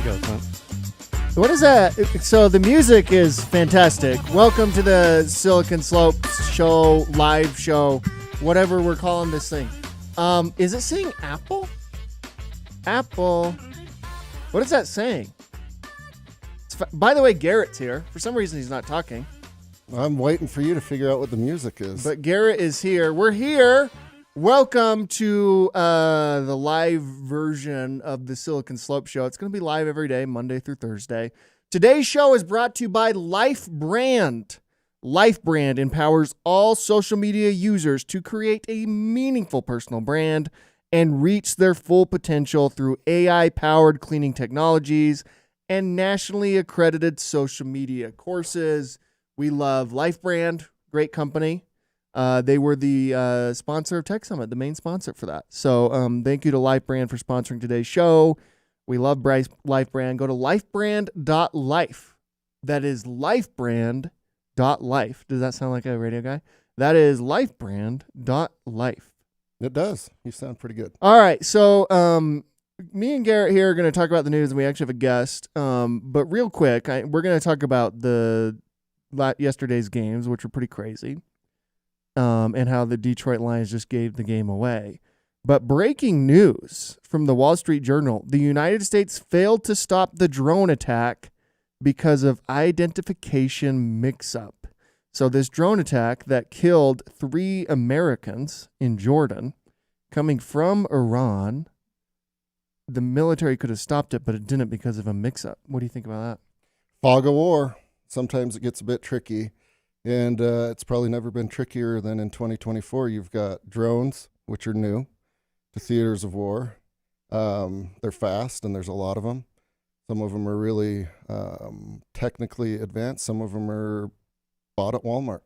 go, Clint. What is that? So the music is fantastic. Welcome to the Silicon Slopes show, live show, whatever we're calling this thing. Is it saying Apple? Apple. What is that saying? By the way, Garrett's here. For some reason, he's not talking. I'm waiting for you to figure out what the music is. But Garrett is here. We're here. Welcome to the live version of the Silicon Slope Show. It's going to be live every day, Monday through Thursday. Today's show is brought to you by LifeBrand. LifeBrand empowers all social media users to create a meaningful personal brand and reach their full potential through AI-powered cleaning technologies and nationally accredited social media courses. We love LifeBrand, great company. They were the sponsor of Tech Summit, the main sponsor for that. So thank you to LifeBrand for sponsoring today's show. We love LifeBrand. Go to lifebrand.life. That is lifebrand.life. Does that sound like a radio guy? That is lifebrand.life. It does. You sound pretty good. All right. So me and Garrett here are going to talk about the news, and we actually have a guest. But real quick, we're going to talk about yesterday's games, which were pretty crazy. And how the Detroit Lions just gave the game away. But breaking news from the Wall Street Journal, the United States failed to stop the drone attack because of identification mix-up. So this drone attack that killed 3 Americans in Jordan coming from Iran, the military could have stopped it, but it didn't because of a mix-up. What do you think about that? Fog of war. Sometimes it gets a bit tricky. And it's probably never been trickier than in 2024. You've got drones, which are new to theaters of war. They're fast, and there's a lot of them. Some of them are really technically advanced. Some of them are bought at Walmart.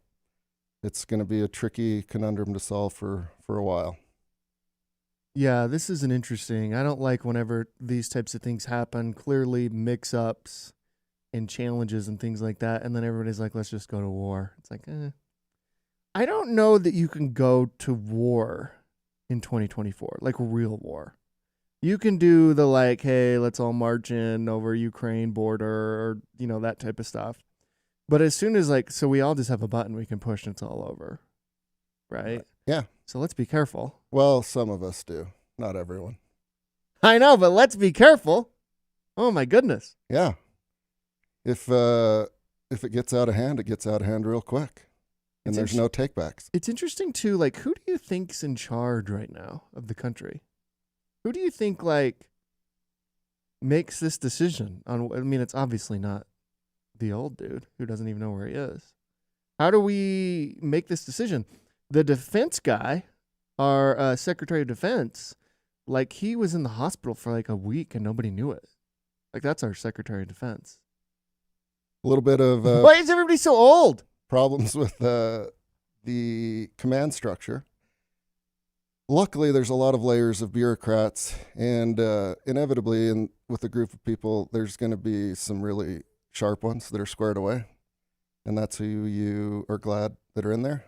It's going to be a tricky conundrum to solve for a while. Yeah, this is an interesting. I don't like whenever these types of things happen. Clearly mix-ups and challenges and things like that, and then everybody's like, let's just go to war. It's like, I don't know that you can go to war in 2024, like real war. You can do the like, hey, let's all march in over Ukraine border, or, that type of stuff. But as soon as so we all just have a button we can push and it's all over, right? Yeah. So let's be careful. Well, some of us do, not everyone. I know, but let's be careful. Oh my goodness. Yeah. If it gets out of hand, it gets out of hand real quick, and there's no takebacks. It's interesting too. Like, who do you think's in charge right now of the country? Who do you think makes this decision on? I mean, it's obviously not the old dude who doesn't even know where he is. How do we make this decision? The defense guy, our Secretary of Defense, he was in the hospital for a week and nobody knew it. That's our Secretary of Defense. A little bit of why is everybody so old? Problems with the command structure. Luckily, there's a lot of layers of bureaucrats, and inevitably, with a group of people, there's going to be some really sharp ones that are squared away, and that's who you are glad that are in there.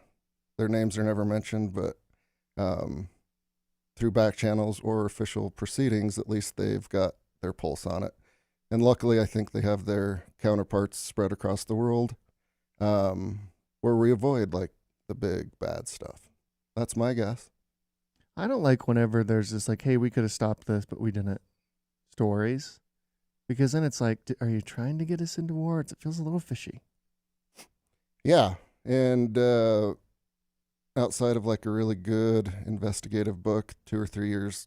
Their names are never mentioned, but through back channels or official proceedings, at least they've got their pulse on it. And luckily, I think they have their counterparts spread across the world, where we avoid the big bad stuff. That's my guess. I don't like whenever there's this hey, we could have stopped this, but we didn't stories, because then it's are you trying to get us into war? It feels a little fishy. Yeah, and outside of a really good investigative book, 2 or 3 years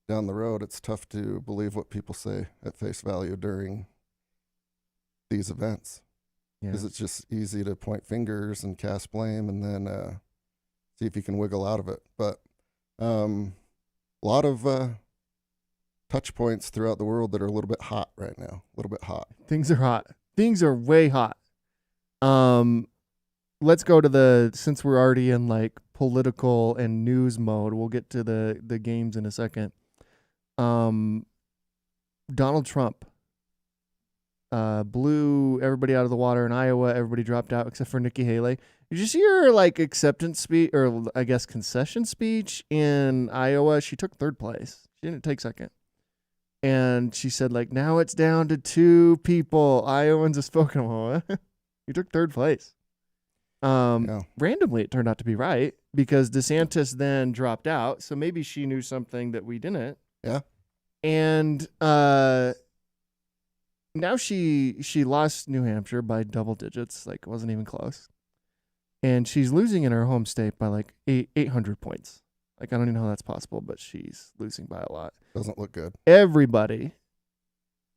down the road, it's tough to believe what people say at face value during these events, because it's just easy to point fingers and cast blame and then see if you can wiggle out of it. But a lot of touch points throughout the world that are a little bit hot right now. A little bit hot. Things are hot. Things are way hot. Let's go to since we're already in political and news mode, we'll get to the games in a second. Donald Trump blew everybody out of the water in Iowa. Everybody dropped out except for Nikki Haley. Did you see her acceptance speech, or I guess concession speech in Iowa? She took 3rd place. She didn't take 2nd. And she said, like, now it's down to 2 people. Iowans have spoken. Well, you took 3rd place. Yeah. Randomly, it turned out to be right because DeSantis then dropped out. So maybe she knew something that we didn't. Yeah. And now she lost New Hampshire by double digits. Like, it wasn't even close. And she's losing in her home state by like 800 points. Like, I don't even know how that's possible, but she's losing by a lot. Doesn't look good. Everybody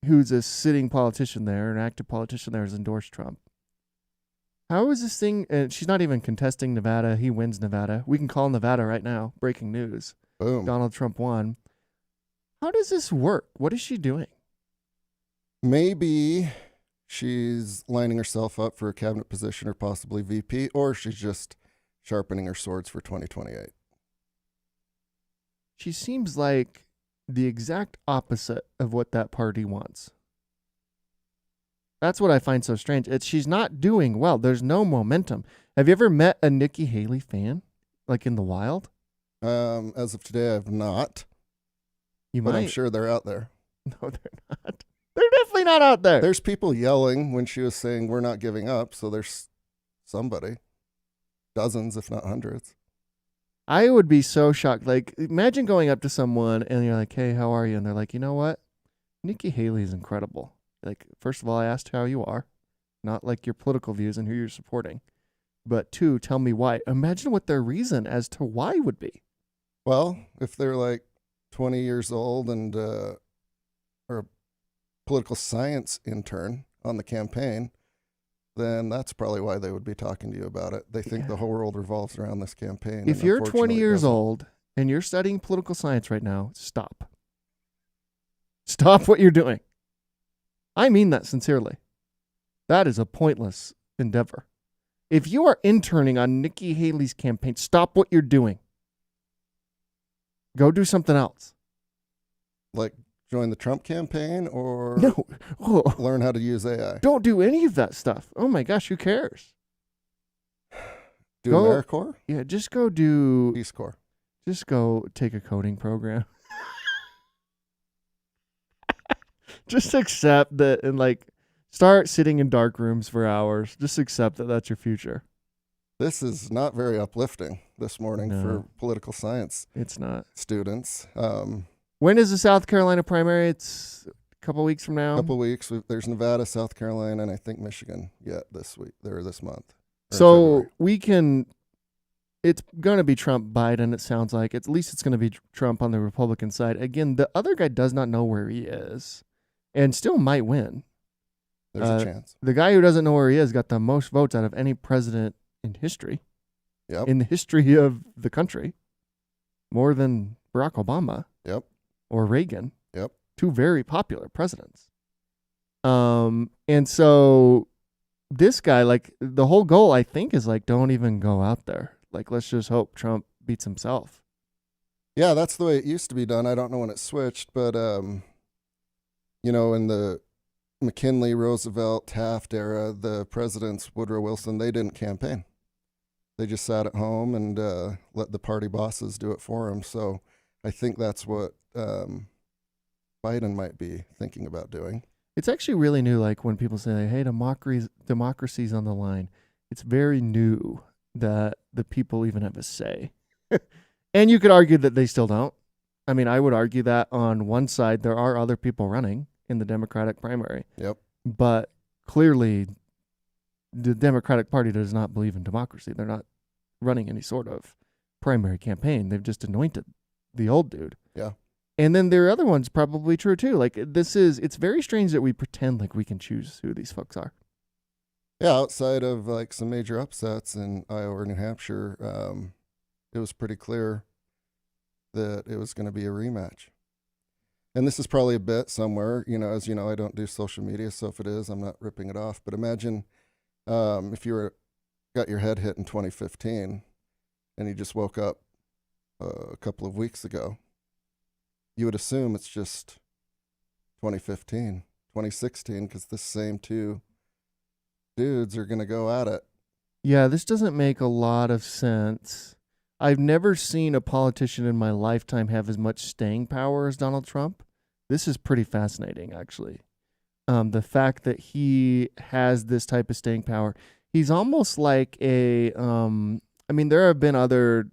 who's a sitting politician there, an active politician there, has endorsed Trump. How is this thing? She's not even contesting Nevada. He wins Nevada. We can call Nevada right now. Breaking news. Boom. Donald Trump won. How does this work? What is she doing? Maybe she's lining herself up for a cabinet position or possibly VP, or she's just sharpening her swords for 2028. She seems like the exact opposite of what that party wants. That's what I find so strange. She's not doing well. There's no momentum. Have you ever met a Nikki Haley fan, like in the wild? As of today, I've not. But I'm sure they're out there. No, they're not. They're definitely not out there. There's people yelling when she was saying we're not giving up. So there's somebody, dozens, if not hundreds. I would be so shocked. Like, imagine going up to someone and you're like, hey, how are you? And they're like, you know what? Nikki Haley is incredible. Like, first of all, I asked how you are, not like your political views and who you're supporting. But 2, tell me why. Imagine what their reason as to why would be. Well, if they're like 20 years old and or a political science intern on the campaign, then that's probably why they would be talking to you about it. They think the whole world revolves around this campaign. If you're 20 years old and you're studying political science right now, stop. Stop what you're doing. I mean that sincerely. That is a pointless endeavor. If you are interning on Nikki Haley's campaign, stop what you're doing. Go do something else. Like join the Trump campaign or learn how to use AI. Don't do any of that stuff. Oh my gosh, who cares? Do AmeriCorps? Yeah, just go do Peace Corps. Just go take a coding program. Just accept that and like start sitting in dark rooms for hours. Just accept that that's your future. This is not very uplifting this morning for political science. It's not. Students. When is the South Carolina primary? It's a couple weeks from now. A couple weeks. There's Nevada, South Carolina, and I think Michigan yet this week. Or this month. So we can. It's going to be Trump Biden. It sounds like at least it's going to be Trump on the Republican side. Again, the other guy does not know where he is, and still might win. There's a chance. The guy who doesn't know where he is got the most votes out of any president in history. Yep. In the history of the country, more than Barack Obama. Yep. Or Reagan. Yep. 2 very popular presidents. And so this guy, like the whole goal, I think, is like, don't even go out there. Like, let's just hope Trump beats himself. Yeah, that's the way it used to be done. I don't know when it switched, but, you know, in the McKinley, Roosevelt, Taft era, the presidents, Woodrow Wilson, they didn't campaign. They just sat at home and let the party bosses do it for them. So I think that's what Biden might be thinking about doing. It's actually really new. Like when people say, hey, democracy's on the line. It's very new that the people even have a say. And you could argue that they still don't. I mean, I would argue that on one side, there are other people running in the Democratic primary. Yep. But clearly, the Democratic Party does not believe in democracy. They're not running any sort of primary campaign. They've just anointed the old dude. Yeah. And then there are other ones probably true too. Like it's very strange that we pretend like we can choose who these folks are. Yeah, outside of like some major upsets in Iowa or New Hampshire, it was pretty clear that it was going to be a rematch. And this is probably a bit somewhere, you know, as you know, I don't do social media, so if it is, I'm not ripping it off. But imagine if you got your head hit in 2015 and you just woke up a couple of weeks ago, you would assume it's just 2015, 2016, because the same 2 dudes are going to go at it. Yeah, this doesn't make a lot of sense. I've never seen a politician in my lifetime have as much staying power as Donald Trump. this is pretty fascinating, actually. The fact that he has this type of staying power. He's almost like a, I mean, there have been other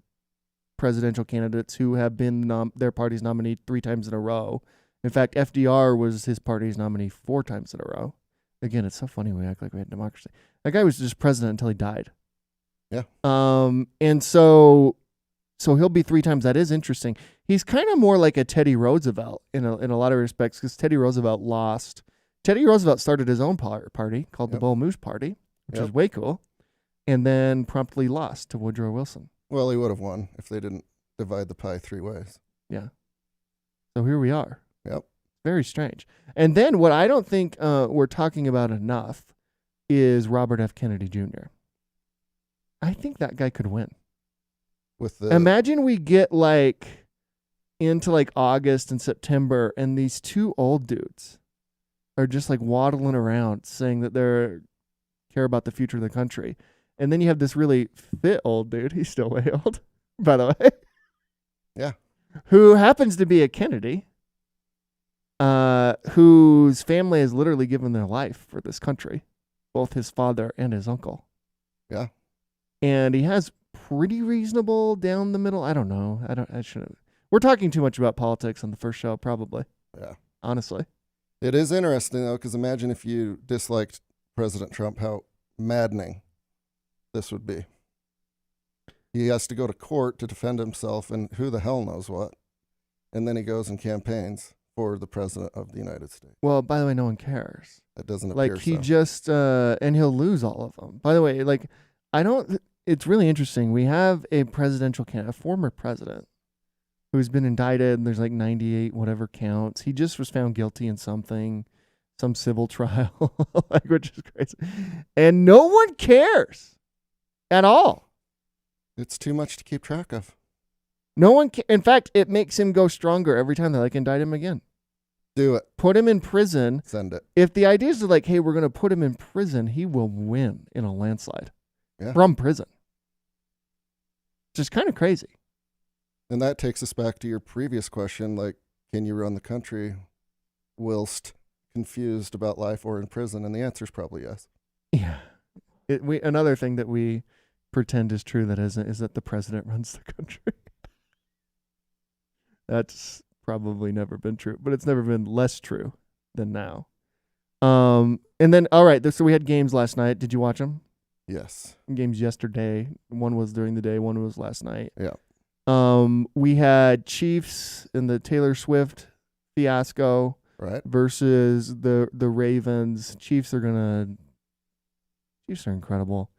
presidential candidates who have been their party's nominee 3 times in a row. In fact, FDR was his party's nominee 4 times in a row. Again, it's so funny we act like we had democracy. That guy was just president until he died. Yeah. And so he'll be 3 times. That is interesting. He's kind of more like a Teddy Roosevelt in a lot of respects, because Teddy Roosevelt lost. Teddy Roosevelt started his own party called the Bull Moose Party, which is way cool, and then promptly lost to Woodrow Wilson. Well, he would have won if they didn't divide the pie 3 ways. Yeah. So here we are. Yep. Very strange. And then what I don't think we're talking about enough is Robert F. Kennedy Jr. I think that guy could win. Imagine we get like into like August and September, and these 2 old dudes are just like waddling around saying that they care about the future of the country. And then you have this really fit old dude. He's still way old, by the way. Yeah. Who happens to be a Kennedy, whose family has literally given their life for this country, both his father and his uncle. Yeah. And he has pretty reasonable down the middle. I don't know. I shouldn't. We're talking too much about politics on the first show, probably. Yeah. Honestly. It is interesting, though, because imagine if you disliked President Trump, how maddening this would be. He has to go to court to defend himself, and who the hell knows what. And then he goes and campaigns for the president of the United States. Well, by the way, no one cares. That doesn't appear like he so. just and he'll lose all of them. By the way, like it's really interesting. We have a presidential candidate, a former president, who's been indicted, and there's like 98 whatever counts. He just was found guilty in something, some civil trial, like, which is crazy. And no one cares at all. It's too much to keep track of. No one in fact, it makes him go stronger every time they like indict him again. Do it. Put him in prison. Send it. If the idea is like, hey, we're going to put him in prison, he will win in a landslide from prison. Just kind of crazy. And that takes us back to your previous question, like, can you run the country whilst confused about life or in prison? And the answer is probably yes. Yeah. Another thing that we pretend is true that isn't is that the president runs the country. That's probably never been true, but it's never been less true than now. And then, all right, so we had games last night. Did you watch them? Yes. Games yesterday. One was during the day. One was last night. Yeah. We had Chiefs in the Taylor Swift fiasco, right, versus the Ravens. Chiefs are incredible.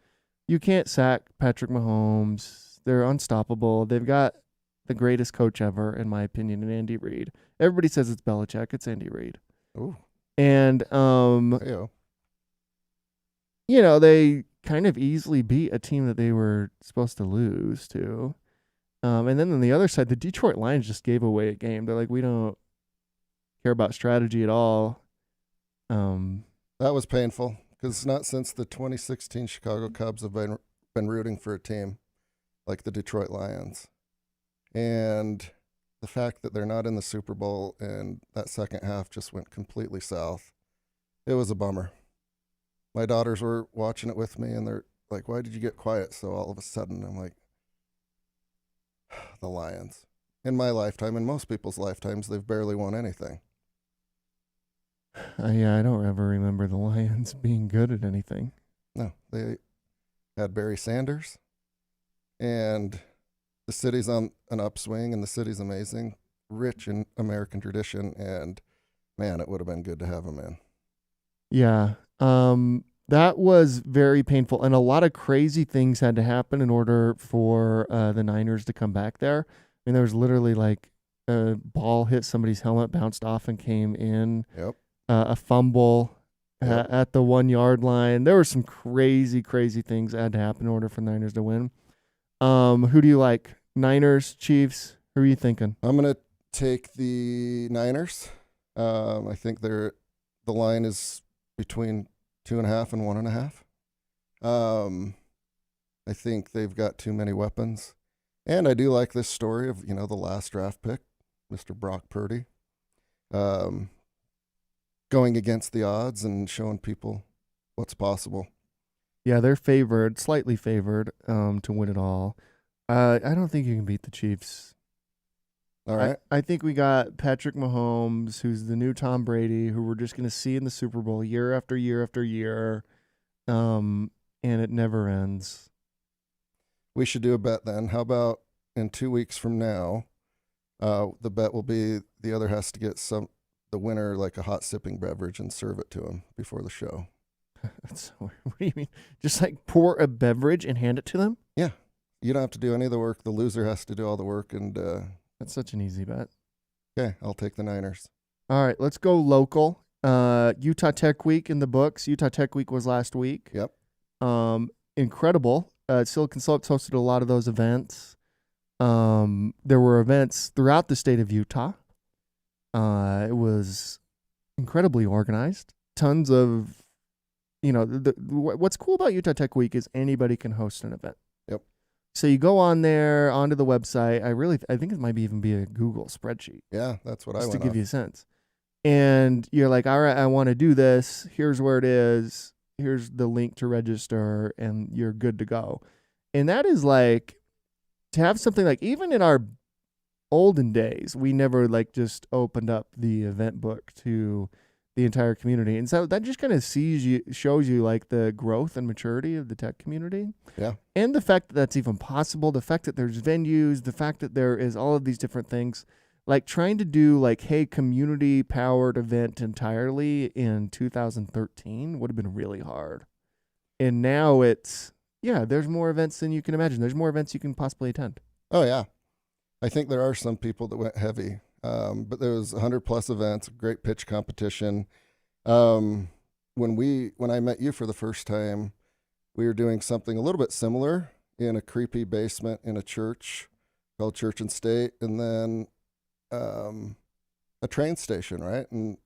You can't sack Patrick Mahomes. They're unstoppable. They've got the greatest coach ever, in my opinion, in Andy Reid. Everybody says it's Belichick. It's Andy Reid. Ooh. And you know, they kind of easily beat a team that they were supposed to lose to. And then on the other side, the Detroit Lions just gave away a game. They're like, we don't care about strategy at all. That was painful, because not since the 2016 Chicago Cubs have been rooting for a team like the Detroit Lions. And the fact that they're not in the Super Bowl and that second half just went completely south, it was a bummer. My daughters were watching it with me, and they're like, why did you get quiet so all of a sudden? I'm like, the Lions. In my lifetime, in most people's lifetimes, they've barely won anything. Yeah, I don't ever remember the Lions being good at anything. No, they had Barry Sanders, and the city's on an upswing, and the city's amazing, rich in American tradition, and man, it would have been good to have them in. Yeah, that was very painful, and a lot of crazy things had to happen in order for the Niners to come back there. I mean, there was literally like a ball hit somebody's helmet, bounced off, and came in. Yep. A fumble at the 1 yard line. There were some crazy, crazy things that had to happen in order for the Niners to win. Who do you like? Niners, Chiefs? Who are you thinking? I'm going to take the Niners. I think the line is between 2.5 and 1.5. I think they've got too many weapons. And I do like this story of, the last draft pick, Mr. Brock Purdy. um, going against the odds and showing people what's possible. Yeah, they're favored, slightly favored, to win it all. I don't think you can beat the Chiefs. All right. I think we got Patrick Mahomes, who's the new Tom Brady, who we're just going to see in the Super Bowl year after year after year, and it never ends. We should do a bet then. How about in 2 weeks from now, the bet will be the other has to get the winner like a hot sipping beverage and serve it to him before the show. What do you mean? Just like pour a beverage and hand it to them? Yeah. You don't have to do any of the work. The loser has to do all the work. And That's such an easy bet. okay, I'll take the Niners. All right, let's go local. Utah Tech Week in the books. Utah Tech Week was last week. Yep. Incredible. Silicon Slopes hosted a lot of those events. There were events throughout the state of Utah. It was incredibly organized. Tons of, what's cool about Utah Tech Week is anybody can host an event. Yep. So you go on there, onto the website. I think it might even be a Google spreadsheet. Yeah, that's what I Just went to give off. you a sense. And you're like, all right, I want to do this. Here's where it is. Here's the link to register, and you're good to go. And that is like, to have something like, even in our olden days, we never like just opened up the event book to the entire community. And so that just kind of shows you like the growth and maturity of the tech community. Yeah. And the fact that that's even possible, the fact that there's venues, the fact that there is all of these different things. Like trying to do like, hey, community powered event entirely in 2013 would have been really hard. And now there's more events than you can imagine. There's more events you can possibly attend. Oh, yeah. I think there are some people that went heavy, but there was 100+ events, great pitch competition. When I met you for the first time, we were doing something a little bit similar in a creepy basement in a church called Church and State, and then a train station, right? And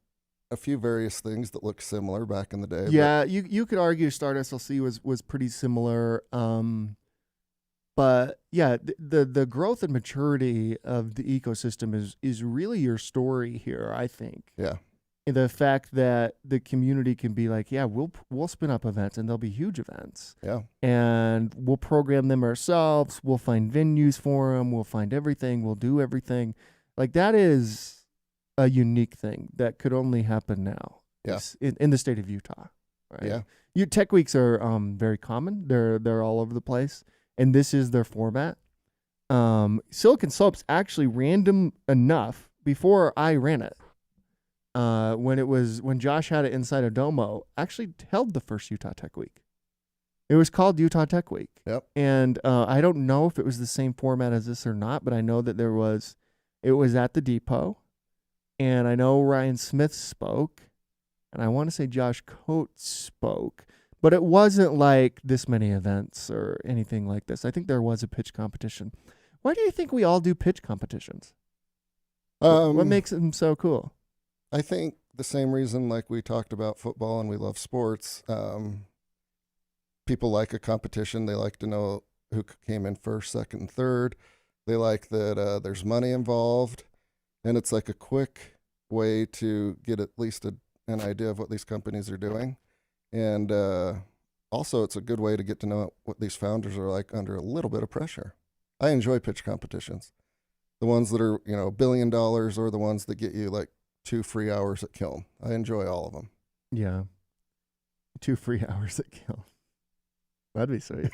a few various things that look similar back in the day. Yeah, you could argue Start SLC was pretty similar. But yeah, the growth and maturity of the ecosystem is really your story here, I think. Yeah. And the fact that the community can be like, yeah, we'll spin up events and they'll be huge events. Yeah. And we'll program them ourselves. We'll find venues for them. We'll find everything. We'll do everything. Like that is a unique thing that could only happen now. Yeah. In the state of Utah. Right? Yeah. Tech weeks are very common. They're all over the place, and this is their format. Silicon Slopes actually random enough before I ran it. When Josh had it inside a Domo, actually held the first Utah Tech Week. It was called Utah Tech Week. Yep. And I don't know if it was the same format as this or not, but I know that it was at the depot, and I know Ryan Smith spoke, and I want to say Josh Coates spoke, but it wasn't like this many events or anything like this. I think there was a pitch competition. Why do you think we all do pitch competitions? What makes them so cool? I think the same reason like we talked about football and we love sports. People like a competition. They like to know who came in first, second, and third. They like that there's money involved, and it's like a quick way to get at least an idea of what these companies are doing. And also, it's a good way to get to know what these founders are like under a little bit of pressure. I enjoy pitch competitions. The ones that are, $1 billion or the ones that get you like 2 free hours at Kiln. I enjoy all of them. Yeah. 2 free hours at Kiln. That'd be sweet.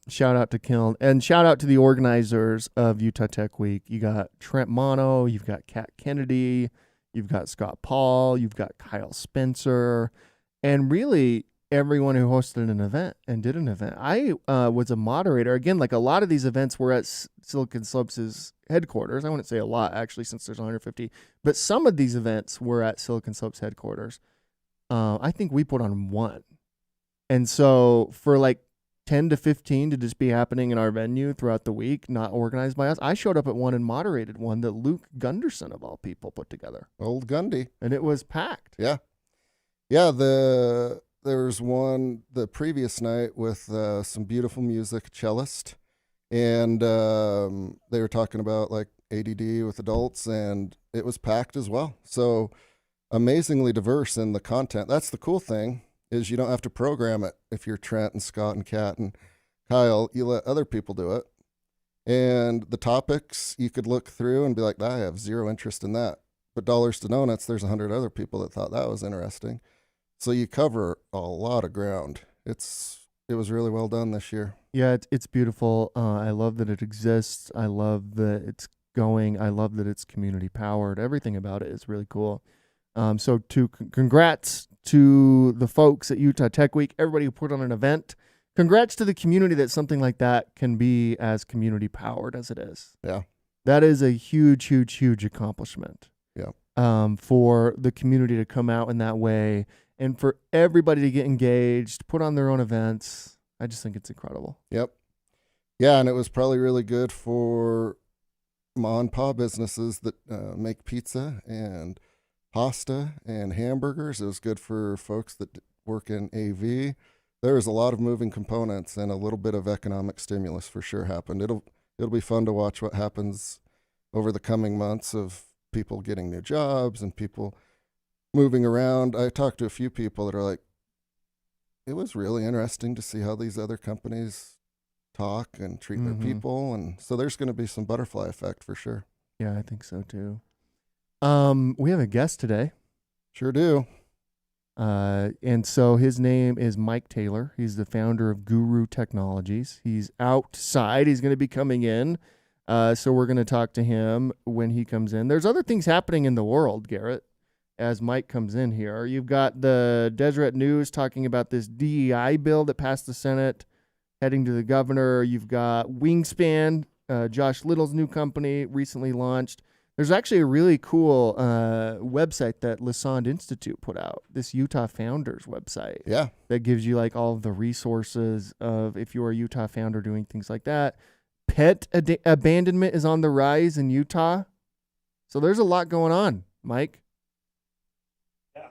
Shout out to Kiln, and shout out to the organizers of Utah Tech Week. You got Trent Mono, you've got Kat Kennedy, you've got Scott Paul, you've got Kyle Spencer, and really everyone who hosted an event and did an event. I was a moderator. Again, like a lot of these events were at Silicon Slopes' headquarters. I wouldn't say a lot, actually, since there's 150, but some of these events were at Silicon Slopes headquarters. I think we put on one. And so for like 10 to 15 to just be happening in our venue throughout the week, not organized by us, I showed up at one and moderated one that Luke Gunderson, of all people, put together. Old Gundy. And it was packed. Yeah. Yeah, there was one the previous night with some beautiful music, cellist, and they were talking about like ADD with adults, and it was packed as well. So amazingly diverse in the content. That's the cool thing, is you don't have to program it. If you're Trent and Scott and Kat and Kyle, you let other people do it. And the topics you could look through and be like, I have zero interest in that. But Dollars to Donuts, there's 100 other people that thought that was interesting. So you cover a lot of ground. It was really well done this year. Yeah, it's beautiful. I love that it exists. I love that it's going. I love that it's community powered. Everything about it is really cool. So congrats to the folks at Utah Tech Week, everybody who put on an event. Congrats to the community that something like that can be as community powered as it is. Yeah. That is a huge, huge, huge accomplishment. Yeah. For the community to come out in that way and for everybody to get engaged, put on their own events. I just think it's incredible. Yep. Yeah, and it was probably really good for ma and pa businesses that make pizza and pasta and hamburgers. It was good for folks that work in AV. There was a lot of moving components, and a little bit of economic stimulus for sure happened. It'll be fun to watch what happens over the coming months of people getting new jobs and people moving around. I talked to a few people that are like, it was really interesting to see how these other companies talk and treat their people. And so there's going to be some butterfly effect for sure. Yeah, I think so too. We have a guest today. Sure do. And so his name is Mike Taylor. He's the founder of Guru Technologies. He's outside. He's going to be coming in. So we're going to talk to him when he comes in. There's other things happening in the world, Garrett, as Mike comes in here. You've got the Deseret News talking about this DEI bill that passed the Senate, heading to the governor. You've got Wingspan, Josh Little's new company, recently launched. There's actually a really cool website that Lassonde Institute put out, this Utah Founders website. Yeah. That gives you like all of the resources of if you're a Utah founder doing things like that. Pet abandonment is on the rise in Utah. So there's a lot going on, Mike. Yeah.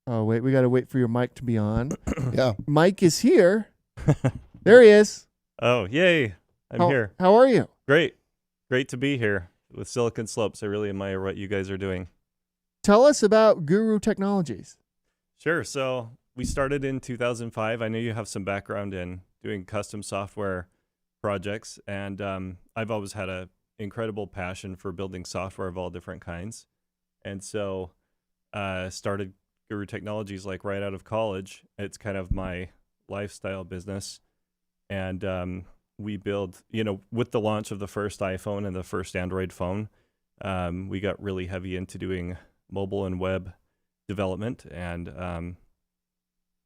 Oh, wait, we got to wait for your mic to be on. Yeah. Mike is here. There he is. Oh, yay. I'm here. How are you? Great. Great to be here with Silicon Slopes. I really admire what you guys are doing. Tell us about Guru Technologies. Sure. So we started in 2005. I know you have some background in doing custom software projects, and I've always had an incredible passion for building software of all different kinds. And so started Guru Technologies like right out of college. It's kind of my lifestyle business. And we build, with the launch of the first iPhone and the first Android phone, we got really heavy into doing mobile and web development, and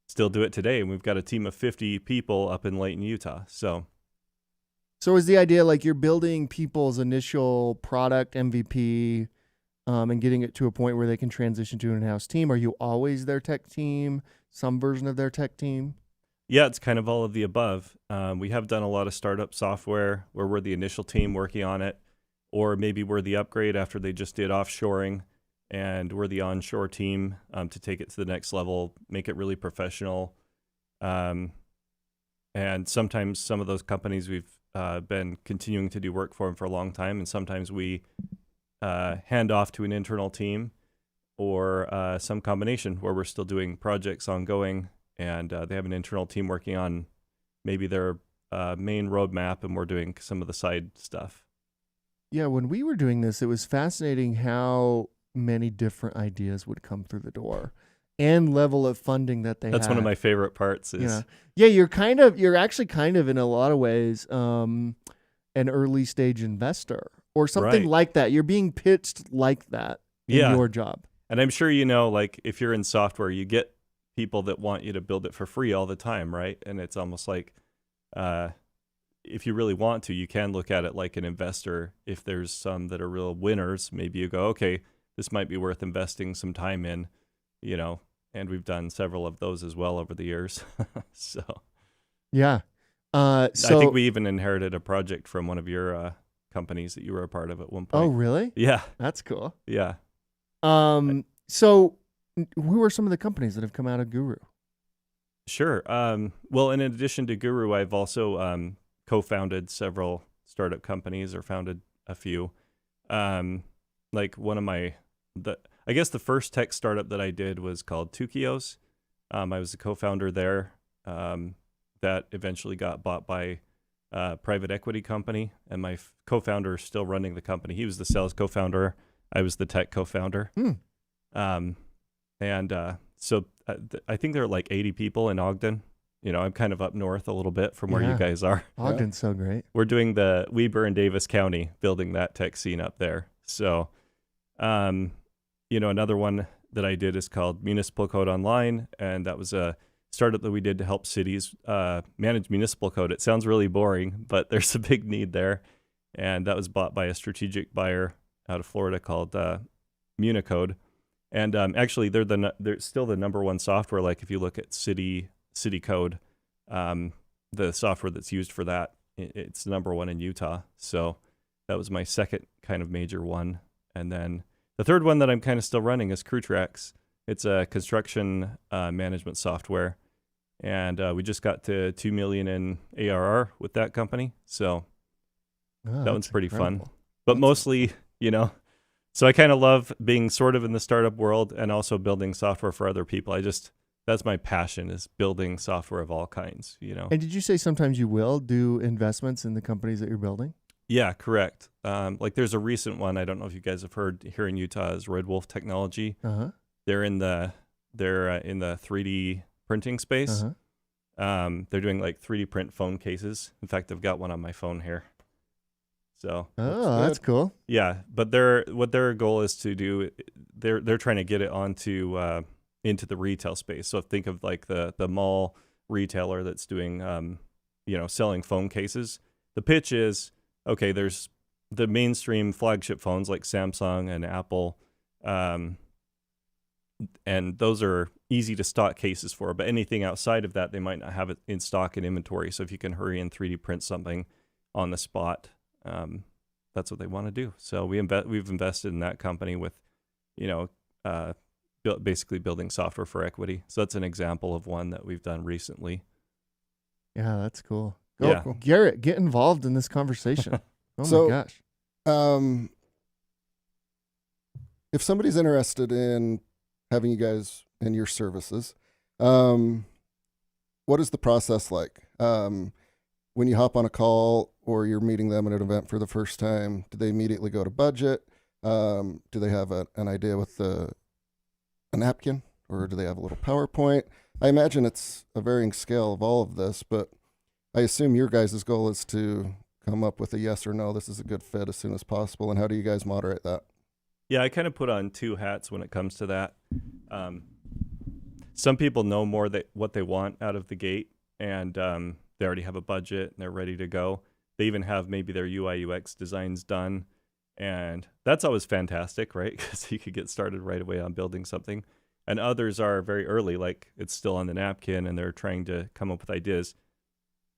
still do it today. And we've got a team of 50 people up in Layton, Utah. So is the idea like you're building people's initial product MVP and getting it to a point where they can transition to an in-house team? Are you always their tech team, some version of their tech team? yeah, it's kind of all of the above. We have done a lot of startup software where we're the initial team working on it, or maybe we're the upgrade after they just did offshoring, and we're the onshore team to take it to the next level, make it really professional. And sometimes some of those companies we've been continuing to do work for them for a long time, and sometimes we hand off to an internal team, or some combination where we're still doing projects ongoing, and they have an internal team working on maybe their main roadmap, and we're doing some of the side stuff. Yeah, when we were doing this, it was fascinating how many different ideas would come through the door and level of funding that they That's had. one of my favorite parts is Yeah, you're actually kind of in a lot of ways an early stage investor or something Right. like that. You're being pitched like that in your job. And I'm sure like if you're in software, you get people that want you to build it for free all the time, right? And it's almost like if you really want to, you can look at it like an investor. If there's some that are real winners, maybe you go, okay, this might be worth investing some time in, and we've done several of those as well over the years. So Yeah. I think we even inherited a project from one of your companies that you were a part of at one point. Oh, really? Yeah. That's cool. Yeah. So who are some of the companies that have come out of Guru? Sure. Well, in addition to Guru, I've also co-founded several startup companies or founded a few. Like one of I guess the first tech startup that I did was called Tukios. I was the co-founder there. That eventually got bought by a private equity company, and my co-founder is still running the company. He was the sales co-founder. I was the tech co-founder. So I think there are like 80 people in Ogden. I'm kind of up north a little bit from where you guys are. Ogden's so great. We're doing the Weber and Davis County, building that tech scene up there. So, another one that I did is called Municipal Code Online, and that was a startup that we did to help cities manage municipal code. It sounds really boring, but there's a big need there. And that was bought by a strategic buyer out of Florida called Municode. And actually, they're still the number one software. Like if you look at city code, the software that's used for that, it's number one in Utah. So that was my second kind of major one. And then the third one that I'm kind of still running is CrewTracks. It's a construction management software. And we just got to 2 million in ARR with that company. So that one's pretty fun. But mostly, so I kind of love being sort of in the startup world and also building software for other people. That's my passion, is building software of all kinds, And did you say sometimes you will do investments in the companies that you're building? Yeah, correct. Like there's a recent one, I don't know if you guys have heard, here in Utah, is Red Wolf Technology. They're in the 3D printing space. They're doing like 3D print phone cases. In fact, I've got one on my phone here. So that's cool. Yeah, but what their goal is to do, they're trying to get it onto into the retail space. So think of like the mall retailer that's doing selling phone cases. The pitch is, okay, there's the mainstream flagship phones like Samsung and Apple, and those are easy to stock cases for, but anything outside of that, they might not have it in stock and inventory. So if you can hurry and 3D print something on the spot, that's what they want to do. So we've invested in that company with, basically building software for equity. So that's an example of one that we've done recently. Yeah, that's cool. Cool. Garrett, get involved in this conversation. My gosh. If somebody's interested in having you guys and your services, what is the process like? When you hop on a call or you're meeting them at an event for the first time, do they immediately go to budget? Do they have an idea with a napkin, or do they have a little PowerPoint? I imagine it's a varying scale of all of this, but I assume your guys' goal is to come up with a yes or no, this is a good fit as soon as possible. And how do you guys moderate that? Yeah, I kind of put on two hats when it comes to that. Some people know more what they want out of the gate, and they already have a budget and they're ready to go. They even have maybe their UI UX designs done, and that's always fantastic, right? Because you could get started right away on building something. And others are very early, like it's still on the napkin and they're trying to come up with ideas.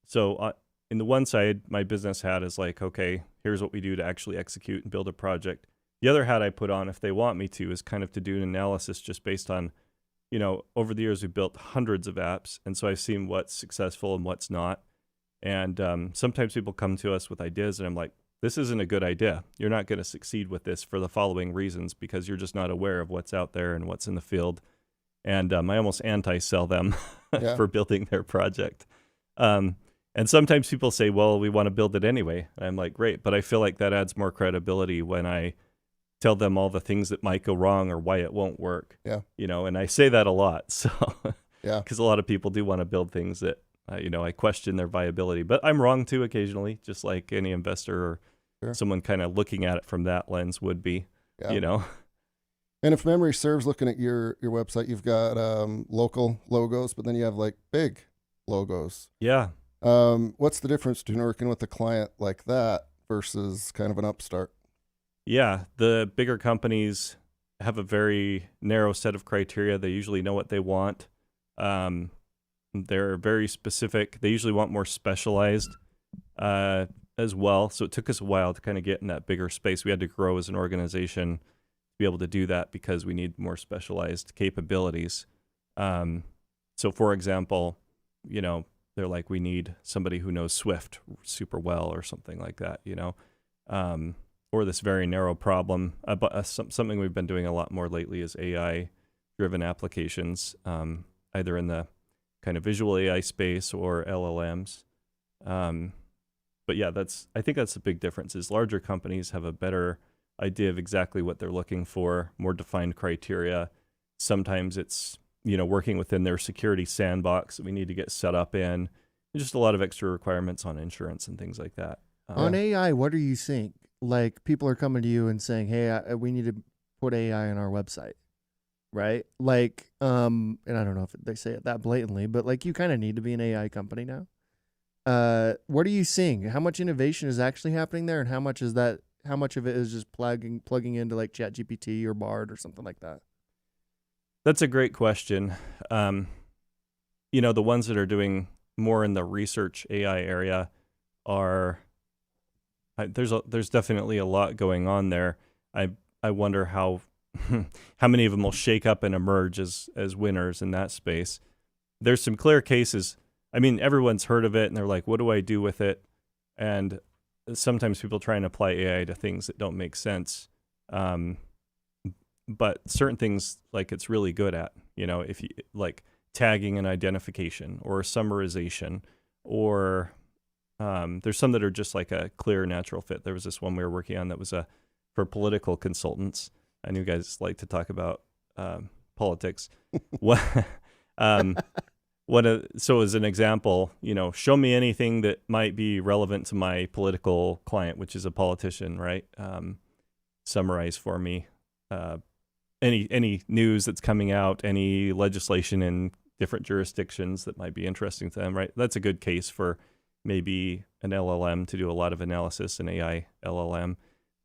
So in the one side, my business hat is like, okay, here's what we do to actually execute and build a project. The other hat I put on, if they want me to, is kind of to do an analysis just based on, over the years we've built hundreds of apps, and so I've seen what's successful and what's not. And sometimes people come to us with ideas, and I'm like, this isn't a good idea. You're not going to succeed with this for the following reasons, because you're just not aware of what's out there and what's in the field. And I almost anti-sell them for building their project. And sometimes people say, well, we want to build it anyway. And I'm like, great. But I feel like that adds more credibility when I tell them all the things that might go wrong or why it won't work. Yeah. And I say that a lot. So, yeah, because a lot of people do want to build things that, I question their viability, but I'm wrong too occasionally, just like any investor or someone kind of looking at it from that lens would be, And if memory serves, looking at your website, you've got local logos, but then you have like big logos. Yeah. What's the difference between working with a client like that versus kind of an upstart? Yeah, the bigger companies have a very narrow set of criteria. They usually know what they want. They're very specific. They usually want more specialized as well. So it took us a while to kind of get in that bigger space. We had to grow as an organization to be able to do that because we need more specialized capabilities. So for example, they're like, we need somebody who knows Swift super well or something like that, or this very narrow problem. Something we've been doing a lot more lately is AI-driven applications, either in the kind of visual AI space or LLMs. But yeah, I think that's the big difference is larger companies have a better idea of exactly what they're looking for, more defined criteria. Sometimes it's, working within their security sandbox that we need to get set up in, and just a lot of extra requirements on insurance and things like that. On AI, what are you seeing? Like people are coming to you and saying, hey, we need to put AI on our website, right? Like, and I don't know if they say it that blatantly, but like you kind of need to be an AI company now. What are you seeing? How much innovation is actually happening there, and how much of it is just plugging into like ChatGPT or Bard or something like that? That's a great question. The ones that are doing more in the research AI area there's definitely a lot going on there. I wonder how how many of them will shake up and emerge as winners in that space. There's some clear cases. I mean, everyone's heard of it and they're like, what do I do with it? And sometimes people try and apply AI to things that don't make sense. But certain things like it's really good at, if you like tagging and identification or summarization, or there's some that are just like a clear natural fit. There was this one we were working on that was for political consultants. I know you guys like to talk about politics. So as an example, show me anything that might be relevant to my political client, which is a politician, right? Summarize for me any news that's coming out, any legislation in different jurisdictions that might be interesting to them, right? That's a good case for maybe an LLM to do a lot of analysis, an AI LLM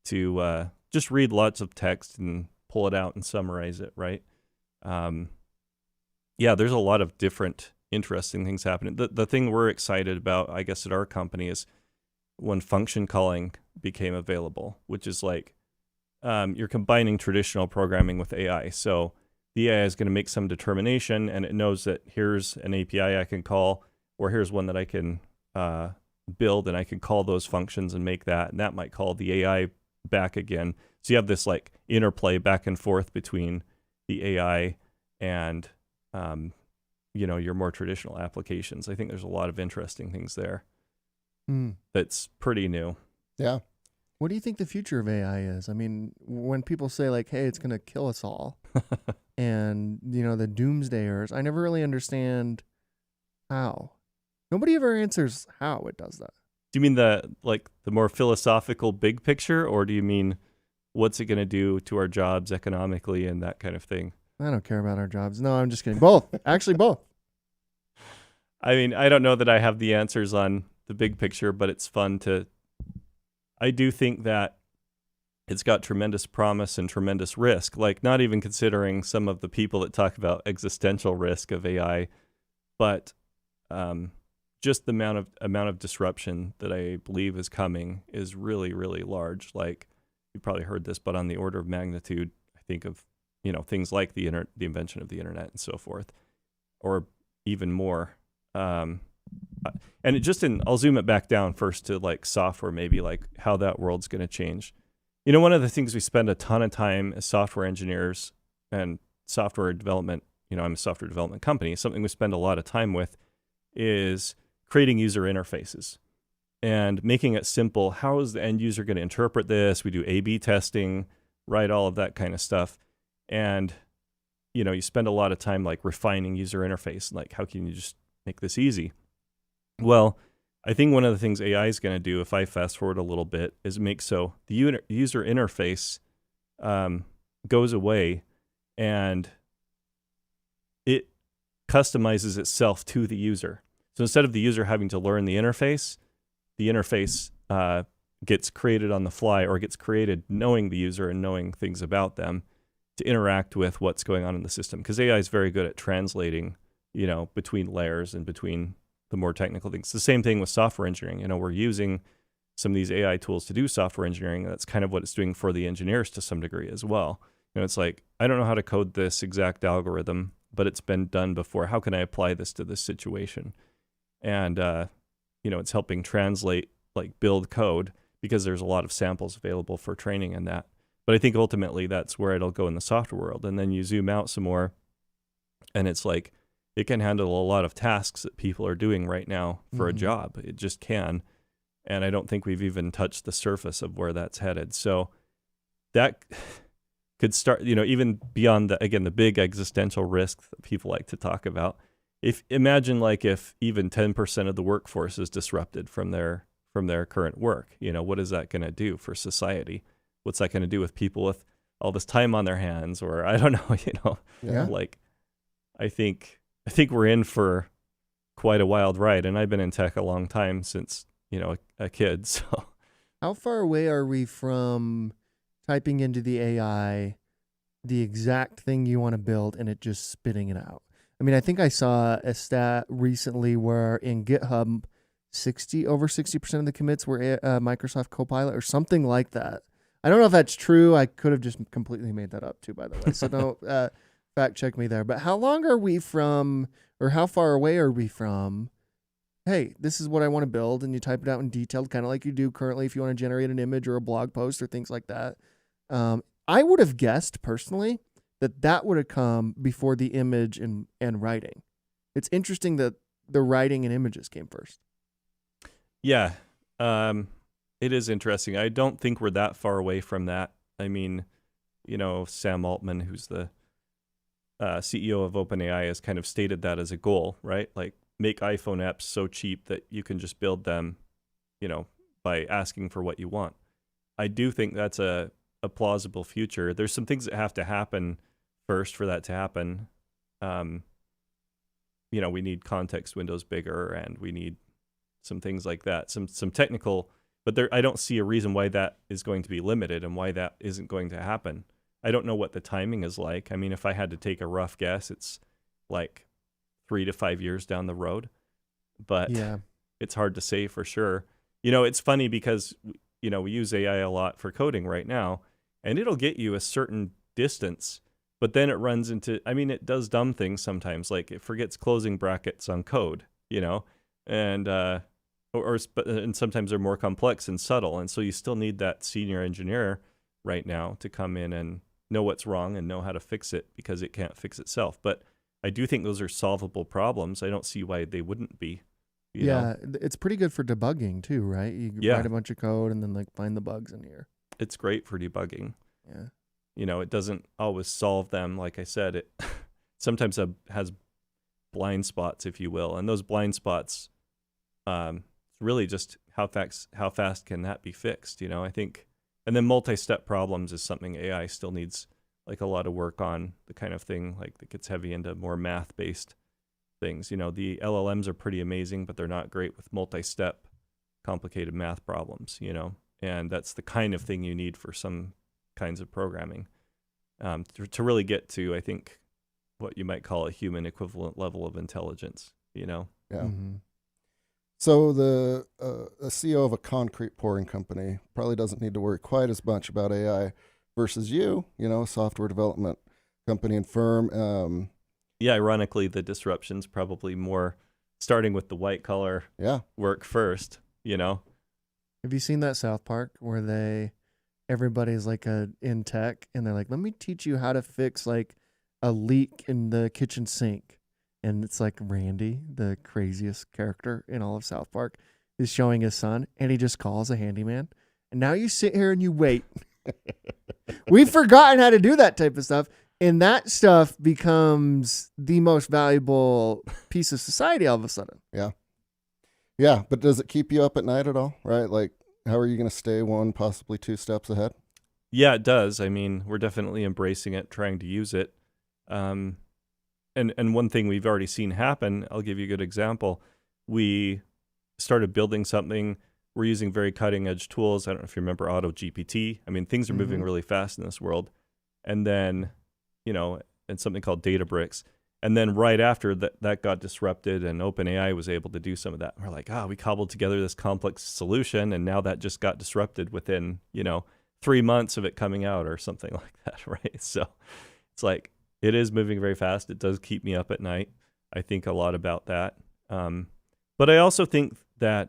to just read lots of text and pull it out and summarize it, right? There's a lot of different interesting things happening. The thing we're excited about, I guess, at our company is when function calling became available, which is like you're combining traditional programming with AI. So the AI is going to make some determination, and it knows that here's an API I can call, or here's one that I can build, and I can call those functions and make that, and that might call the AI back again. So you have this like interplay back and forth between the AI and your more traditional applications. I think there's a lot of interesting things there. That's pretty new. Yeah. What do you think the future of AI is? I mean, when people say like, hey, it's going to kill us all and, the doomsdayers, I never really understand how. Nobody ever answers how it does that. Do you mean the more philosophical big picture, or do you mean what's it going to do to our jobs economically and that kind of thing? I don't care about our jobs. No, I'm just kidding. Both. Actually, both. I mean, I don't know that I have the answers on the big picture, but it's fun I do think that it's got tremendous promise and tremendous risk, like not even considering some of the people that talk about existential risk of AI, but just the amount of disruption that I believe is coming is really, really large. Like you've probably heard this, but on the order of magnitude, I think of, things like the invention of the internet and so forth, or even more. And I'll zoom it back down first to like software, maybe like how that world's going to change. One of the things we spend a ton of time as software engineers and software development, I'm a software development company. Something we spend a lot of time with is creating user interfaces and making it simple. How is the end user going to interpret this? We do A/B testing, right? All of that kind of stuff. And, you spend a lot of time like refining user interface. Like, how can you just make this easy? Well, I think one of the things AI is going to do, if I fast forward a little bit, is make so the user interface goes away and it customizes itself to the user. So instead of the user having to learn the interface gets created on the fly, or gets created knowing the user and knowing things about them to interact with what's going on in the system. Because AI is very good at translating, between layers and between the more technical things. The same thing with software engineering. We're using some of these AI tools to do software engineering. That's kind of what it's doing for the engineers to some degree as well. It's like, I don't know how to code this exact algorithm, but it's been done before. How can I apply this to this situation? and it's helping translate, like build code, because there's a lot of samples available for training and that. But I think ultimately that's where it'll go in the software world. And then you zoom out some more, and it's like it can handle a lot of tasks that people are doing right now for a job. It just can. And I don't think we've even touched the surface of where that's headed. So that could start, even beyond the big existential risk that people like to talk about. Imagine if even 10% of the workforce is disrupted from their current work, what is that going to do for society? What's that going to do with people with all this time on their hands? Or I don't know, Yeah. I think we're in for quite a wild ride. And I've been in tech a long time, since, a kid. So How far away are we from typing into the AI the exact thing you want to build and it just spitting it out? I mean, I think I saw a stat recently where in GitHub, over 60% of the commits were Microsoft Copilot or something like that. I don't know if that's true. I could have just completely made that up too, by the way. So don't fact check me there. But how long are we from, or how far away are we from, hey, this is what I want to build, and you type it out in detail, kind of like you do currently if you want to generate an image or a blog post or things like that. I would have guessed personally that would have come before the image and writing. It's interesting that the writing and images came first. Yeah. It is interesting. I don't think we're that far away from that. I mean, Sam Altman, who's the CEO of OpenAI, has kind of stated that as a goal, right? Like, make iPhone apps so cheap that you can just build them, by asking for what you want. I do think that's a plausible future. There's some things that have to happen first for that to happen. We need context windows bigger, and we need some things like that, some technical. But I don't see a reason why that is going to be limited and why that isn't going to happen. I don't know what the timing is like. I mean, if I had to take a rough guess, it's like 3 to 5 years down the road. But Yeah. it's hard to say for sure. It's funny because, we use AI a lot for coding right now, and it'll get you a certain distance, but then it runs into, it does dumb things sometimes, like it forgets closing brackets on code, and and sometimes they're more complex and subtle. And so you still need that senior engineer right now to come in and know what's wrong and know how to fix it, because it can't fix itself. But I do think those are solvable problems. I don't see why they wouldn't be. You know? It's pretty good for debugging too, right? You write a bunch of code and then find the bugs in here. It's great for debugging. Yeah. It doesn't always solve them. Like I said, it sometimes has blind spots, if you will. And those blind spots, really just how fast can that be fixed? I think, and then multi-step problems is something AI still needs a lot of work on, the kind of thing that gets heavy into more math-based things. The LLMs are pretty amazing, but they're not great with multi-step complicated math problems, and that's the kind of thing you need for some kinds of programming to really get to, I think, what you might call a human equivalent level of intelligence, Yeah. Mm-hmm. So the CEO of a concrete pouring company probably doesn't need to worry quite as much about AI versus you, a software development company and firm. Yeah, ironically, the disruption's probably more starting with the white collar work first, Have you seen that South Park where everybody's in tech and they're like, let me teach you how to fix a leak in the kitchen sink. And it's Randy, the craziest character in all of South Park, is showing his son, and he just calls a handyman. And now you sit here and you wait. We've forgotten how to do that type of stuff. And that stuff becomes the most valuable piece of society all of a sudden. Yeah. Yeah. But does it keep you up at night at all? Right? How are you going to stay 1, possibly 2 steps ahead? Yeah, it does. We're definitely embracing it, trying to use it. And one thing we've already seen happen, I'll give you a good example. We started building something. We're using very cutting edge tools. I don't know if you remember AutoGPT. Things are moving really fast in this world. And then, and something called Databricks. And then right after that got disrupted, and OpenAI was able to do some of that. And we're like, we cobbled together this complex solution, and now that just got disrupted within, 3 months of it coming out or something like that, right? So it's it is moving very fast. It does keep me up at night. I think a lot about that. But I also think that,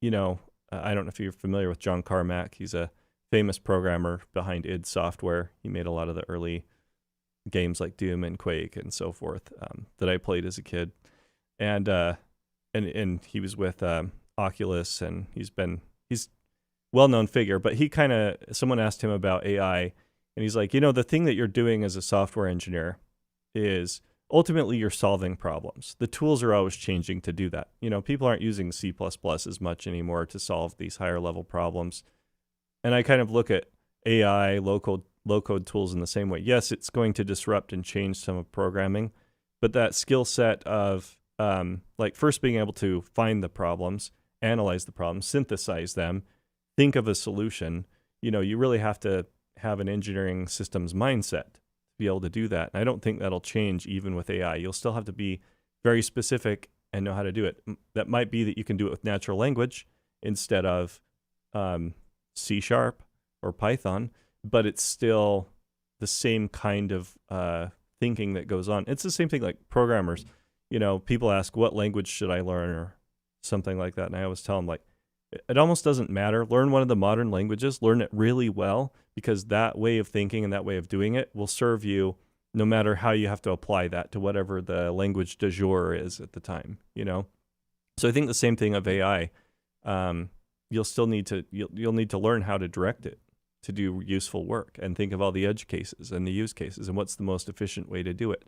I don't know if you're familiar with John Carmack. He's a famous programmer behind id Software. He made a lot of the early games like Doom and Quake and so forth that I played as a kid. And he was with Oculus, and he's well-known figure. But someone asked him about AI, and he's like, the thing that you're doing as a software engineer is ultimately you're solving problems. The tools are always changing to do that. People aren't using C++ as much anymore to solve these higher level problems. And I kind of look at AI, low-code tools in the same way. Yes, it's going to disrupt and change some of programming, but that skill set of first being able to find the problems, analyze the problems, synthesize them, think of a solution, you really have to have an engineering systems mindset to be able to do that. And I don't think that'll change even with AI. You'll still have to be very specific and know how to do it. That might be that you can do it with natural language instead of C# or Python, but it's still the same kind of thinking that goes on. It's the same thing like programmers. People ask, what language should I learn or something like that. And I always tell them, it almost doesn't matter. Learn one of the modern languages, learn it really well, because that way of thinking and that way of doing it will serve you no matter how you have to apply that to whatever the language du jour is at the time, So I think the same thing of AI. You'll need to learn how to direct it to do useful work and think of all the edge cases and the use cases and what's the most efficient way to do it.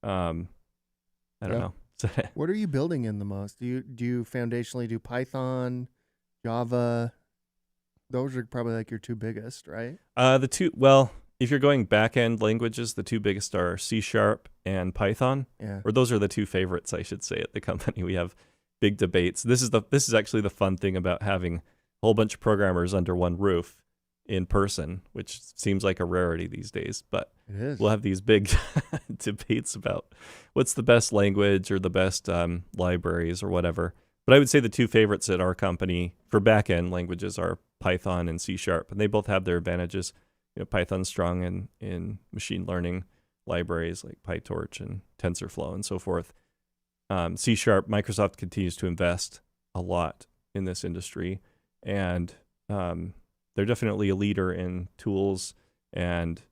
I don't know. What are you building in the most? Do you foundationally do Python, Java? Those are probably like your two biggest, right? If you're going back-end languages, the two biggest are C# and Python. Yeah. Or those are the two favorites, I should say, at the company. We have big debates. This is actually the fun thing about having a whole bunch of programmers under one roof in person, which seems like a rarity these days, but it is. We'll have these big debates about what's the best language or the best libraries or whatever. But I would say the two favorites at our company for back-end languages are Python and C#, and they both have their advantages. Python's strong in machine learning libraries like PyTorch and TensorFlow and so forth. C#, Microsoft continues to invest a lot in this industry, and they're definitely a leader in tools and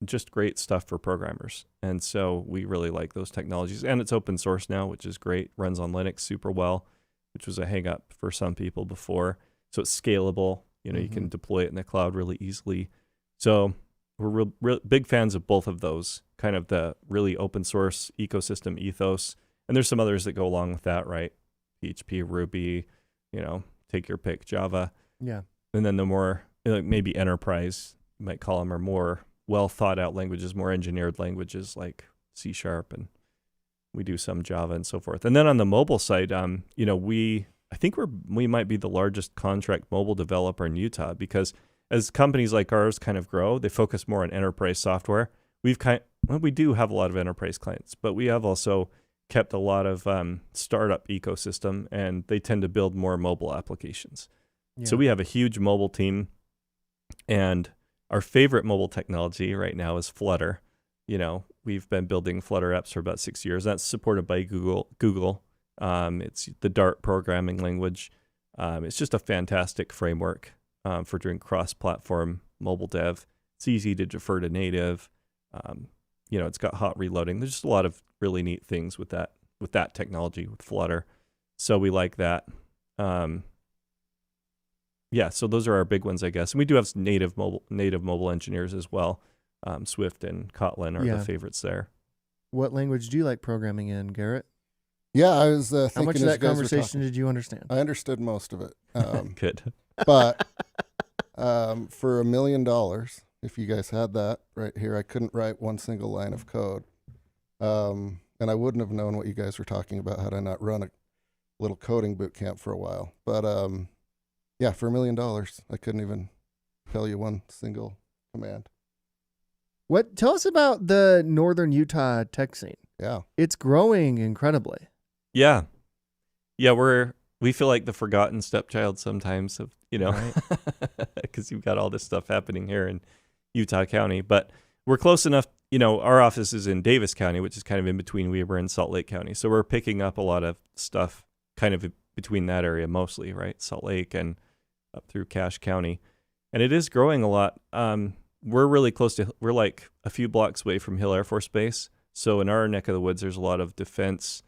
just great stuff for programmers. And so we really like those technologies. And it's open source now, which is great. Runs on Linux super well, which was a hang up for some people before. So it's scalable. You can deploy it in the cloud really easily. So we're real big fans of both of those, kind of the really open source ecosystem ethos. And there's some others that go along with that, right? PHP, Ruby, take your pick, Java. Yeah. And then the more maybe enterprise, you might call them, or more well thought out languages, more engineered languages like C#, and we do some Java and so forth. And then on the mobile side, I think we might be the largest contract mobile developer in Utah, because as companies like ours kind of grow, they focus more on enterprise software. We do have a lot of enterprise clients, but we have also kept a lot of startup ecosystem, and they tend to build more mobile applications. Yeah. So we have a huge mobile team, and our favorite mobile technology right now is Flutter. We've been building Flutter apps for about 6 years. That's supported by Google. It's the Dart programming language. It's just a fantastic framework for doing cross-platform mobile dev. It's easy to defer to native. It's got hot reloading. There's just a lot of really neat things with that technology, with Flutter. So we like that. So those are our big ones, I guess. And we do have native mobile engineers as well. Swift and Kotlin are the favorites there. What language do you like programming in, Garrett? Yeah, I was thinking. How much of that conversation did you understand? I understood most of it. Good. But for $1 million, if you guys had that right here, I couldn't write one single line of code. And I wouldn't have known what you guys were talking about had I not run a little coding boot camp for a while. But for $1 million, I couldn't even tell you one single command. Tell us about the Northern Utah tech scene. Yeah. It's growing incredibly. Yeah. We feel like the forgotten stepchild sometimes of, because you've got all this stuff happening here in Utah County, but we're close enough our office is in Davis County, which is kind of in between Weber and Salt Lake County. So we're picking up a lot of stuff kind of between that area mostly, right? Salt Lake and up through Cache County. And it is growing a lot. We're really we're like a few blocks away from Hill Air Force Base. So in our neck of the woods, there's a lot of defense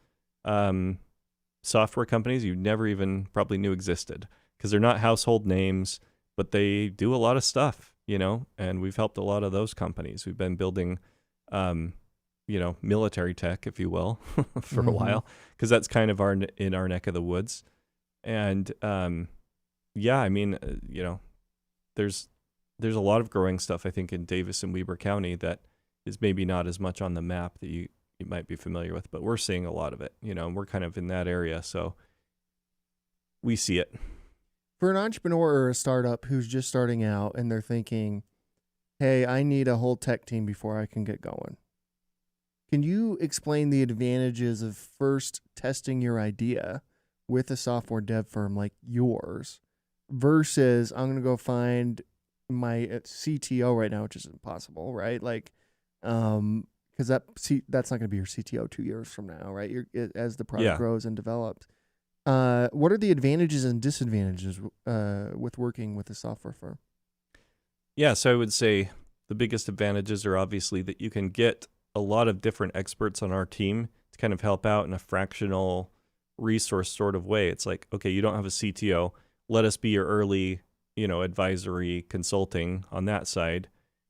software companies you never even probably knew existed because they're not household names, but they do a lot of stuff, and we've helped a lot of those companies. We've been building, military tech, if you will, for a while, because that's kind of in our neck of the woods. And there's a lot of growing stuff, I think, in Davis and Weber County that is maybe not as much on the map that you might be familiar with, but we're seeing a lot of it, and we're kind of in that area, so we see it. For an entrepreneur or a startup who's just starting out and they're thinking, hey, I need a whole tech team before I can get going, can you explain the advantages of first testing your idea with a software dev firm like yours versus I'm going to go find my CTO right now, which is impossible, right? Like, because that's not going to be your CTO 2 years from now, right? As the product grows and develops. What are the advantages and disadvantages with working with a software firm? Yeah, so I would say the biggest advantages are obviously that you can get a lot of different experts on our team to kind of help out in a fractional resource sort of way. It's like, okay, you don't have a CTO. Let us be your early, advisory consulting on that side.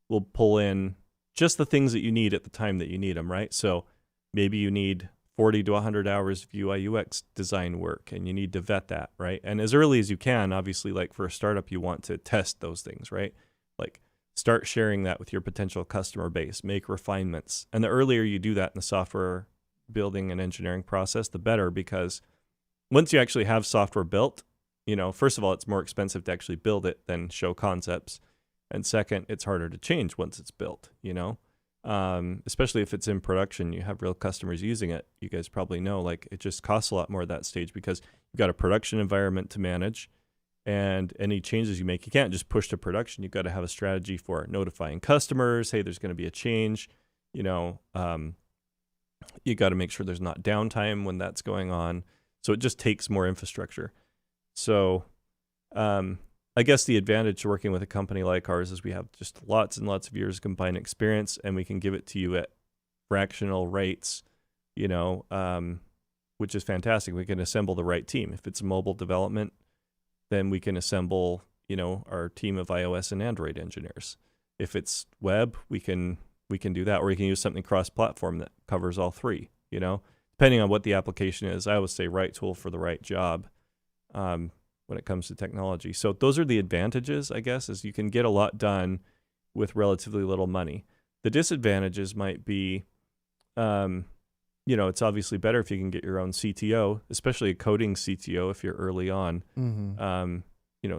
We'll pull in just the things that you need at the time that you need them, right? So maybe you need 40 to 100 hours of UI UX design work and you need to vet that, right? And as early as you can, obviously, like for a startup, you want to test those things, right? Like start sharing that with your potential customer base, make refinements. And the earlier you do that in the software building and engineering process, the better, because once you actually have software built, first of all, it's more expensive to actually build it than show concepts. And second, it's harder to change once it's built, especially if it's in production, you have real customers using it. You guys probably know, like, it just costs a lot more at that stage because you've got a production environment to manage, and any changes you make, you can't just push to production. You've got to have a strategy for notifying customers. Hey, there's going to be a change. You got to make sure there's not downtime when that's going on. So it just takes more infrastructure. So, I guess the advantage to working with a company like ours is we have just lots and lots of years of combined experience, and we can give it to you at fractional rates, which is fantastic. We can assemble the right team. If it's mobile development, then we can assemble, our team of iOS and Android engineers. If it's web, we can do that, or we can use something cross-platform that covers all three, depending on what the application is. I always say right tool for the right job. When it comes to technology. So those are the advantages, I guess, is you can get a lot done with relatively little money. The disadvantages might be, it's obviously better if you can get your own CTO, especially a coding CTO if you're early on.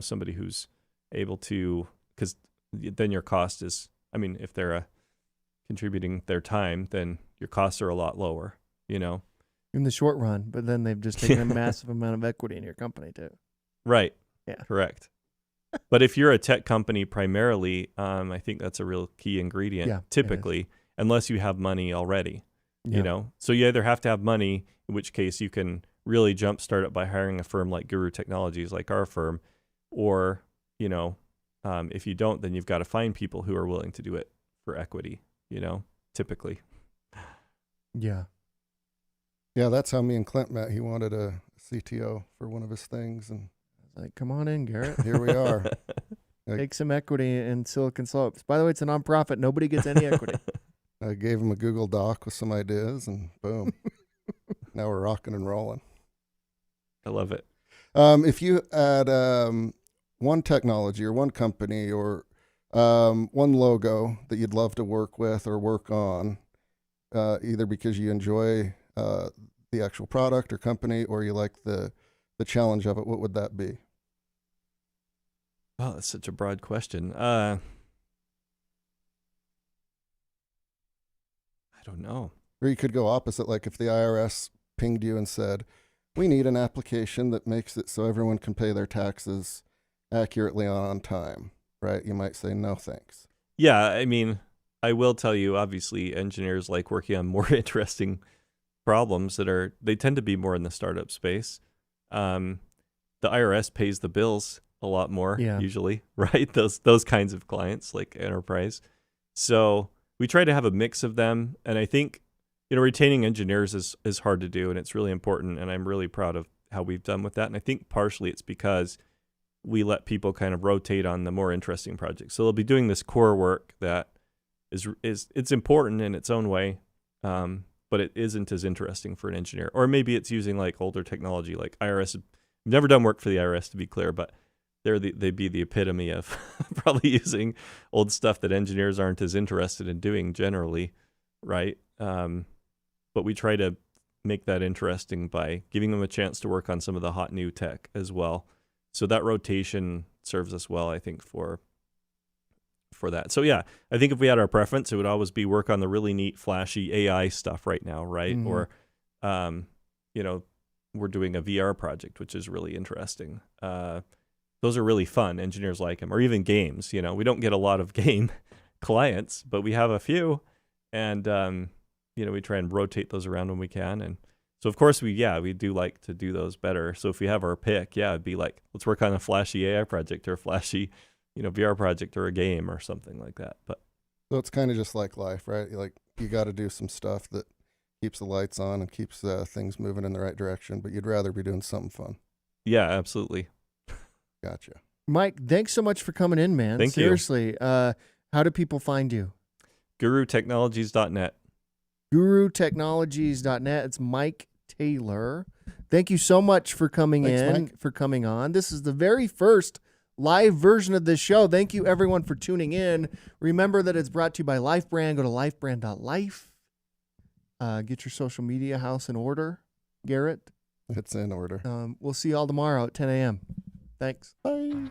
Somebody who's able to, because then your cost is, if they're contributing their time, then your costs are a lot lower, In the short run, but then they've just taken a massive amount of equity in your company too. Right. Yeah. Correct. But if you're a tech company primarily, I think that's a real key ingredient, typically, unless you have money already, So you either have to have money, in which case you can really jumpstart it by hiring a firm like Guru Technologies, like our firm, or, if you don't, then you've got to find people who are willing to do it for equity, typically. Yeah. Yeah, that's how me and Clint met. He wanted a CTO for one of his things, and like, come on in, Garrett. here we are. Take some equity in Silicon Slopes. By the way, it's a nonprofit. Nobody gets any equity. I gave him a Google Doc with some ideas, and boom. Now we're rocking and rolling. I love it. If you had one technology or one company or one logo that you'd love to work with or work on, either because you enjoy the actual product or company, or you like the challenge of it, what would that be? Oh, that's such a broad question. I don't know. Or you could go opposite, like if the IRS pinged you and said, we need an application that makes it so everyone can pay their taxes accurately on time, right? You might say, no, thanks. Yeah, I will tell you, obviously, engineers like working on more interesting problems they tend to be more in the startup space. The IRS pays the bills a lot more usually, right? Those kinds of clients like enterprise. So we try to have a mix of them. And I think, retaining engineers is hard to do, and it's really important. And I'm really proud of how we've done with that. And I think partially it's because we let people kind of rotate on the more interesting projects. So they'll be doing this core work that is it's important in its own way, but it isn't as interesting for an engineer. Or maybe it's using like older technology, like IRS. I've never done work for the IRS, to be clear, but they'd be the epitome of probably using old stuff that engineers aren't as interested in doing generally, right? But we try to make that interesting by giving them a chance to work on some of the hot new tech as well. So that rotation serves us well, I think, for that. So yeah, I think if we had our preference, it would always be work on the really neat, flashy AI stuff right now, right? Mm-hmm. Or, we're doing a VR project, which is really interesting. Those are really fun. Engineers like them. Or even games. We don't get a lot of game clients, but we have a few, and we try and rotate those around when we can. And so of course we do like to do those better. So if we have our pick, it'd be like, let's work on a flashy AI project or a flashy, VR project or a game or something like that. But so it's kind of just like life, right? Like you got to do some stuff that keeps the lights on and keeps things moving in the right direction, but you'd rather be doing something fun. Yeah, absolutely. Gotcha. Mike, thanks so much for coming in, man. Thank you. Seriously, how do people find you? GuruTechnologies.net. GuruTechnologies.net. It's Mike Taylor. Thank you so much for coming coming on. This is the very first live version of this show. Thank you, everyone, for tuning in. Remember that it's brought to you by LifeBrand. Go to lifebrand.life. Get your social media house in order, Garrett. It's in order. We'll see you all tomorrow at 10 a.m. Thanks. Bye.